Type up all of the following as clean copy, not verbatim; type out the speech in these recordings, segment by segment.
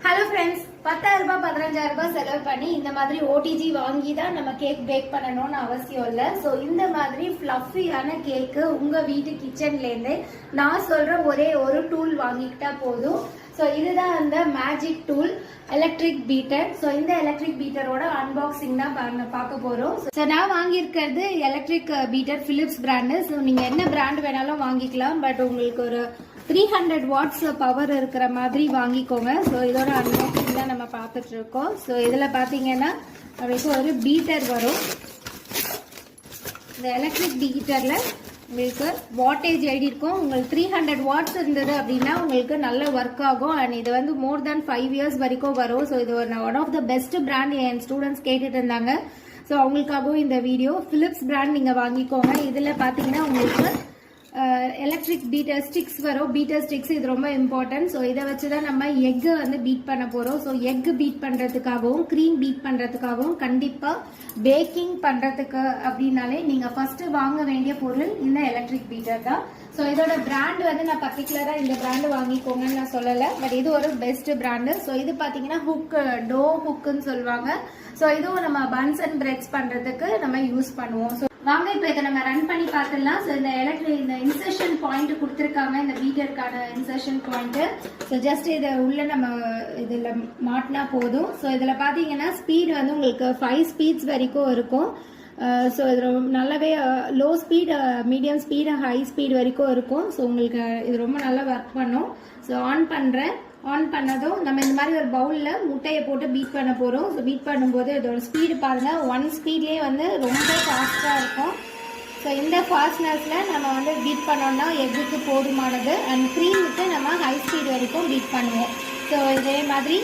Hello friends, 10,000 ரூபாய் 15,000 ரூபாய் செலவு பண்ணி இந்த மாதிரி ஓடிஜி வாங்கி தான் நம்ம கேக் பேக் பண்ணணும்னு அவசியம் இல்லை. ஸோ இந்த மாதிரி ஃப்ளஃபியான கேக்கு உங்க வீட்டு கிச்சன்லேருந்து நான் சொல்ற ஒரே ஒரு டூல் வாங்கிக்கிட்டா போதும். ஸோ இதுதான் அந்த magic tool, electric beater. So இந்த எலக்ட்ரிக் பீட்டரோட அன்பாக்சிங் தான் பார்க்க போறோம். ஸோ நான் வாங்கியிருக்கிறது electric beater Philips brand. So நீங்க என்ன பிராண்ட் வேணாலும் வாங்கிக்கலாம், பட் உங்களுக்கு ஒரு 300 வாட்ஸ் பவர் இருக்கிற மாதிரி வாங்கிக்கோங்க. ஸோ இதோட அன்பாக்சிங் தான் நம்ம பார்த்துட்டு இருக்கோம். ஸோ இதில் பார்த்தீங்கன்னா உங்களுக்கு ஒரு பீட்டர் வரும். இந்த எலக்ட்ரிக் பீட்டரில் உங்களுக்கு வாட்டேஜ் எழுதி இருக்கும். உங்களுக்கு 300 வாட்ஸ் இருந்தது அப்படின்னா உங்களுக்கு நல்ல ஒர்க் ஆகும். அண்ட் இது வந்து மோர் தேன் 5 இயர்ஸ் வரைக்கும் வரும். ஸோ இது one of the best brand என் ஸ்டூடெண்ட்ஸ் கேட்டுட்டு இருந்தாங்க. ஸோ அவங்களுக்காகவும் இந்த வீடியோ. பிலிப்ஸ் பிராண்ட் நீங்கள் வாங்கிக்கோங்க. இதில் பார்த்தீங்கன்னா உங்களுக்கு எலக்ட்ரிக் பீட்டர் ஸ்டிக்ஸ் வரும். பீட்டர் ஸ்டிக்ஸ் இது ரொம்ப இம்பார்ட்டன்ட். ஸோ இதை வச்சு தான் நம்ம எக்கு வந்து பீட் பண்ண போகிறோம். ஸோ எக் பீட் பண்ணுறதுக்காகவும் க்ரீம் பீட் பண்ணுறதுக்காகவும் கண்டிப்பாக பேக்கிங் பண்ணுறதுக்கு அப்படின்னாலே நீங்கள் ஃபஸ்ட்டு வாங்க வேண்டிய பொருள் இந்த எலக்ட்ரிக் பீட்டர் தான். ஸோ இதோட பிராண்ட் வந்து நான் பர்டிகுலராக இந்த பிராண்டு வாங்கிக்கோங்கன்னு நான் சொல்லலை, பட் இது ஒரு பெஸ்ட் பிராண்டு. ஸோ இது பார்த்தீங்கன்னா டோ ஹுக்குன்னு சொல்லுவாங்க. ஸோ இதுவும் நம்ம பன்ஸ் அண்ட் பிரெட்ஸ் பண்ணுறதுக்கு நம்ம யூஸ் பண்ணுவோம். ஸோ வாங்க இப்போ இதை நம்ம ரன் பண்ணி பார்த்துடலாம். ஸோ இந்த இந்த இன்சர்ஷன் பாயிண்ட் கொடுத்துருக்காங்க, இந்த பீட்டருக்கான இன்சர்ஷன் பாயிண்ட். ஸோ ஜஸ்ட் இதை உள்ள நம்ம இதில் மாட்டினா போதும். ஸோ இதில் பார்த்தீங்கன்னா ஸ்பீடு வந்து உங்களுக்கு 5 ஸ்பீட்ஸ் வரைக்கும் இருக்கும். ஸோ இது நல்லாவே low speed, medium speed, high speed வரைக்கும் இருக்கும். ஸோ உங்களுக்கு இது ரொம்ப நல்லா ஒர்க் பண்ணும். ஸோ ஆன் பண்ணுறேன். ஆன் பண்ணதும் நம்ம இந்த மாதிரி ஒரு பவுலில் முட்டையை போட்டு பீட் பண்ண போகிறோம். ஸோ பீட் பண்ணும்போது இதோட ஸ்பீடு பாருங்கள், 1 ஸ்பீட்லேயே வந்து ரொம்ப ஃபாஸ்ட்டாக இருக்கும். ஸோ இந்த ஃபாஸ்ட்னஸில் நம்ம வந்து பீட் பண்ணோம்னா எக்குக்கு போதுமானது. அண்ட் க்ரீமுக்கு நம்ம ஹை ஸ்பீட் வரைக்கும் பீட் பண்ணுவோம். ஸோ இதே மாதிரி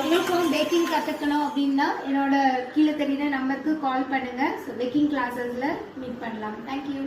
உங்களுக்கும் பேக்கிங் கற்றுக்கணும் அப்படின்னா என்னோட கீழே தெரியுற நம்பருக்கு கால் பண்ணுங்கள். ஸோ பேக்கிங் கிளாஸஸில் மீட் பண்ணலாம். தேங்க்யூ.